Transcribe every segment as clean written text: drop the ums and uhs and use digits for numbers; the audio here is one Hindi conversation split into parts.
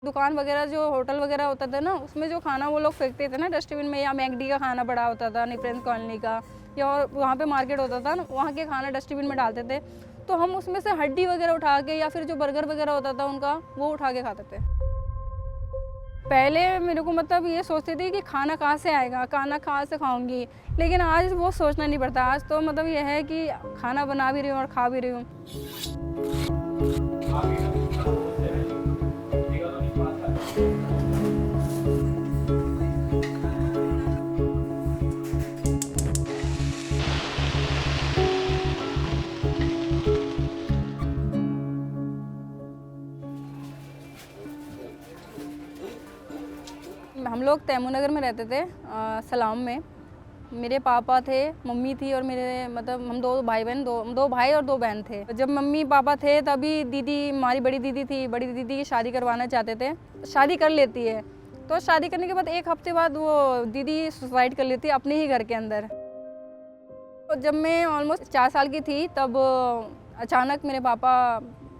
दुकान वगैरह जो होटल वगैरह होता था ना, उसमें जो खाना वो लोग फेंकते थे ना डस्टबिन में, या मैकडी का खाना पड़ा होता था निफ्रेंस कॉलोनी का, या और वहाँ पे मार्केट होता था ना, वहाँ के खाना डस्टबिन में डालते थे। तो हम उसमें से हड्डी वगैरह उठा के, या फिर जो बर्गर वगैरह होता था उनका, वो उठा के खाते थे। पहले मेरे को मतलब ये सोचती थी कि खाना कहाँ से आएगा, खाना कहाँ से खाऊंगी, लेकिन आज वो सोचना नहीं पड़ता। आज तो मतलब ये है कि खाना बना भी रही हूँ और खा भी रही हूँ। हम लोग तैमूरनगर में रहते थे, सलाम में। मेरे पापा थे, मम्मी थी, और मेरे मतलब हम दो भाई बहन, दो भाई और दो बहन थे। जब मम्मी पापा थे तभी दीदी, हमारी बड़ी दीदी थी, बड़ी दीदी की शादी करवाना चाहते थे। शादी कर लेती है, तो शादी करने के बाद एक हफ्ते बाद वो दीदी सुसाइड कर लेती है अपने ही घर के अंदर। तो जब मैं ऑलमोस्ट 4 साल की थी, तब अचानक मेरे पापा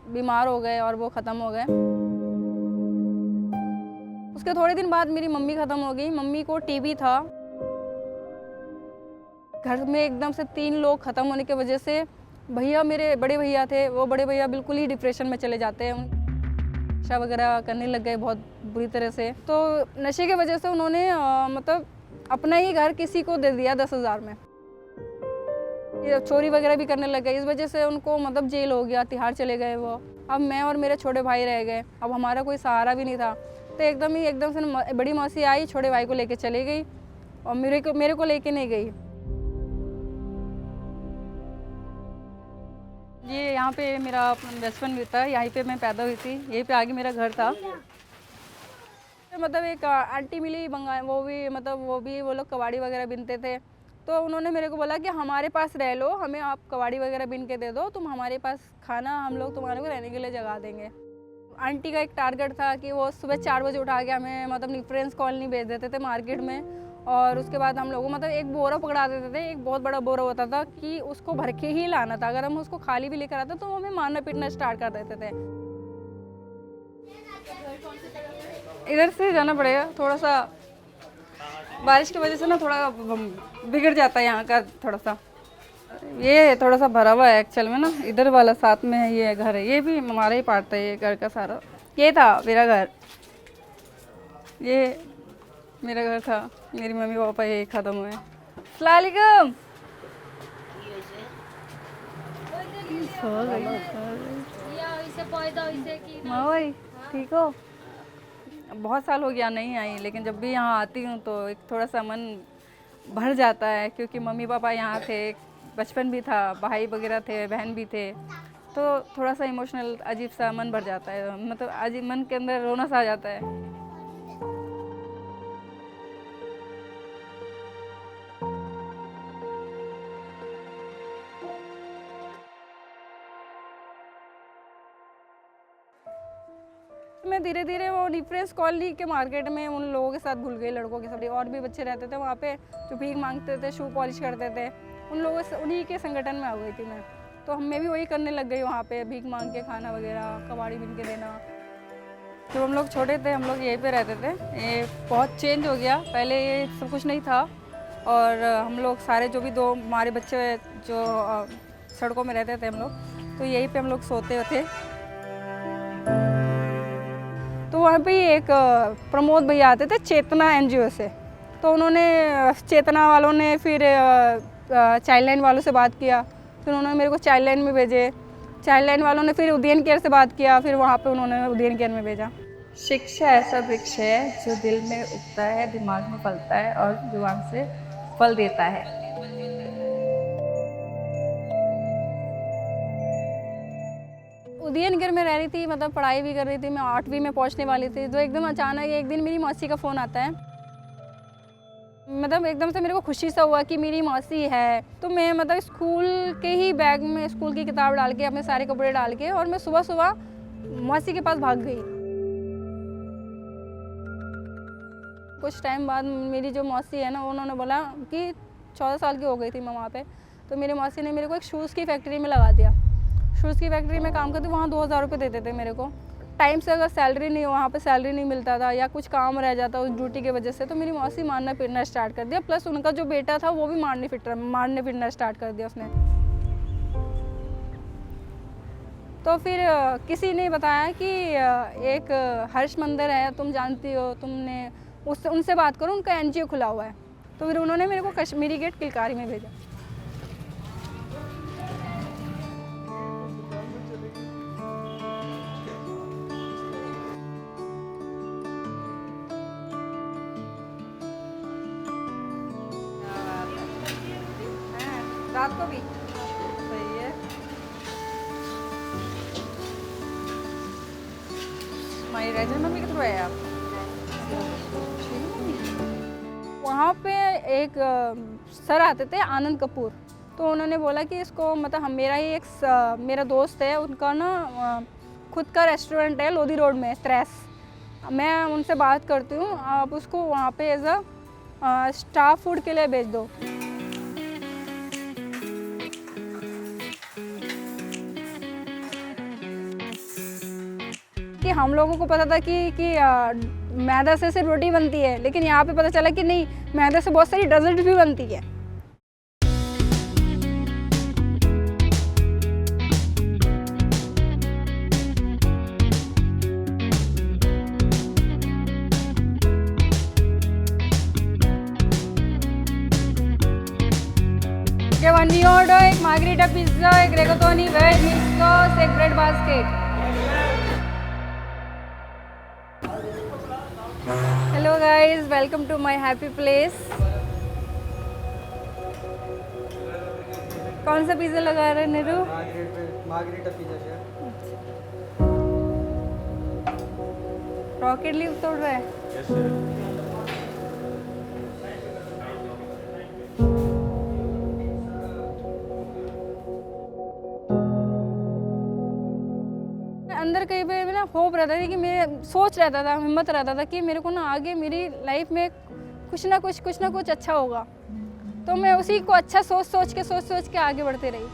बीमार हो गए और वो ख़त्म हो गए। उसके थोड़े दिन बाद मेरी मम्मी ख़त्म हो गई। मम्मी को टीबी था। घर में एकदम से 3 लोग ख़त्म होने की वजह से, भैया मेरे बड़े भैया थे, वो बड़े भैया बिल्कुल ही डिप्रेशन में चले जाते हैं। नशा वगैरह करने लग गए बहुत बुरी तरह से। तो नशे की वजह से उन्होंने मतलब अपना ही घर किसी को दे दिया 10,000 में। ये चोरी वगैरह भी करने लग गए। इस वजह से उनको मतलब जेल हो गया, तिहाड़ चले गए वो। अब मैं और मेरे छोटे भाई रह गए। अब हमारा कोई सहारा भी नहीं था। तो एकदम से बड़ी मौसी आई, छोटे भाई को लेके चली गई, और मेरे को लेके नहीं गई। ये यहाँ पे मेरा बचपन बीता, यहीं पे मैं पैदा हुई थी, यहीं पे आगे मेरा घर था। मतलब एक आंटी मिली बंगाल, वो लोग कबाड़ी वगैरह बिनते थे। तो उन्होंने मेरे को बोला कि हमारे पास रह लो, हमें आप कबाड़ी वगैरह बिन के दे दो, तुम हमारे पास खाना, हम लोग तुम्हारे को रहने के लिए जगह देंगे। आंटी का एक टारगेट था कि वो सुबह 4 बजे उठा के हमें मतलब निफ्रेंस कॉलोनी भेज देते थे मार्केट में। और उसके बाद हम लोगों मतलब एक बोरा पकड़ा देते थे, एक बहुत बड़ा बोरा होता था कि उसको भर के ही लाना था। अगर हम उसको खाली भी लेकर आते तो हमें मारना पीटना स्टार्ट कर देते थे। इधर से जाना पड़ेगा, थोड़ा सा बारिश की वजह से ना थोड़ा बिगड़ जाता है यहाँ का थोड़ा सा। ये थोड़ा सा भरा हुआ है एक्चुअल में ना, इधर वाला साथ में है, ये घर है, ये भी हमारा ही पार्ट था, ये घर का सारा। ये था मेरा घर, ये मेरा घर था। मेरी मम्मी पापा ये ख़त्म हुए। अस्सलामुअलैकुम। माई ठीक हो? बहुत साल हो गया नहीं आई, लेकिन जब भी यहाँ आती हूँ तो एक थोड़ा सा मन भर जाता है, क्योंकि मम्मी पापा यहाँ थे, बचपन भी था, भाई वगैरह थे, बहन भी थे। तो थोड़ा सा इमोशनल अजीब सा मन भर जाता है, मतलब अजीब मन के अंदर रोना सा आ जाता है। मैं धीरे धीरे वो निफ्रेंस कॉलोनी के मार्केट में उन लोगों के साथ घुल गई, लड़कों के साथ। और भी बच्चे रहते थे वहाँ पे जो भीख मांगते थे, शू पॉलिश करते थे, उन लोगों से, उन्हीं के संगठन में आ गई थी मैं। तो मैं भी वही करने लग गई वहाँ पे, भीख मांग के खाना वगैरह, कबाड़ी बिन के देना। जब हम लोग छोटे थे हम लोग यहीं पे रहते थे। ये बहुत चेंज हो गया, पहले ये सब कुछ नहीं था। और हम लोग सारे जो भी दो हमारे बच्चे जो सड़कों में रहते थे हम लोग, तो यहीं पे हम लोग सोते थे। तो वहाँ पे एक प्रमोद भैया आते थे चेतना एनजीओ से। तो उन्होंने, चेतना वालों ने फिर चाइल्ड लाइन वालों से बात किया, फिर उन्होंने मेरे को चाइल्ड लाइन में भेजे। चाइल्ड लाइन वालों ने फिर उदयन केयर से बात किया, फिर वहाँ पे उन्होंने उदयन केयर में भेजा। शिक्षा ऐसा वृक्ष है जो दिल में उगता है, दिमाग में फलता है और जुबान से फल देता है। उदयन केयर में रह रही थी, मतलब पढ़ाई भी कर रही थी, मैं 8वीं में पहुँचने वाली थी। तो एकदम अचानक एक दिन मेरी मौसी का फ़ोन आता है। मतलब एकदम से मेरे को खुशी सा हुआ कि मेरी मौसी है। तो मैं मतलब स्कूल के ही बैग में स्कूल की किताब डाल के, अपने सारे कपड़े डाल के, और मैं सुबह सुबह मौसी के पास भाग गई। कुछ टाइम बाद मेरी जो मौसी है ना, उन्होंने बोला कि 14 साल की हो गई थी मैं वहाँ पे। तो मेरी मौसी ने मेरे को एक शूज़ की फैक्ट्री में लगा दिया। शूज़ की फैक्ट्री में काम करती, वहाँ 2,000 रुपये देते थे मेरे को। टाइम से अगर सैलरी नहीं, वहाँ पे सैलरी नहीं मिलता था या कुछ काम रह जाता उस ड्यूटी की वजह से, तो मेरी मौसी मारना पीटना स्टार्ट कर दिया। प्लस उनका जो बेटा था वो भी मारने पीटना स्टार्ट कर दिया उसने। तो फिर किसी ने बताया कि एक हर्ष मंदिर है, तुम जानती हो, तुमने उनसे बात करो, उनका एनजीओ खुला हुआ है। तो फिर उन्होंने मेरे को कश्मीरी गेट किलकारी में भेजा। रात को भी सही है। हमारी रेजिडेंट मम्मी के थ्रू है आप? वहाँ पे एक सर आते थे, आनंद कपूर। तो उन्होंने बोला कि इसको, मतलब हम, मेरा ही एक मेरा दोस्त है, उनका ना खुद का रेस्टोरेंट है लोधी रोड में, त्रैस। मैं उनसे बात करती हूँ, आप उसको वहाँ पे एज अ स्टाफ फूड के लिए भेज दो। कि हम लोगों को पता था कि मैदा से सिर्फ रोटी बनती है, लेकिन यहाँ पे पता चला कि नहीं, मैदा से बहुत सारी डेजर्ट भी बनती है। वन ऑर्डर, एक मार्गरीटा पिज्जा, एक रिगाटोनी वेज मिक्स सॉस, एक bread basket. Hello guys, welcome to my happy place. कौन सा पिज़्ज़ा लगा रहे हैं नीरू? मार्गरीटा पिज़्ज़ा क्या? रॉकेट लीव तोड़ रहा है। अंदर कहीं पे ना होप रहता था कि मेरे, सोच रहता था, हिम्मत रहता था कि मेरे को ना आगे मेरी लाइफ में कुछ ना कुछ अच्छा होगा। तो मैं उसी को अच्छा सोच सोच के आगे बढ़ती रही।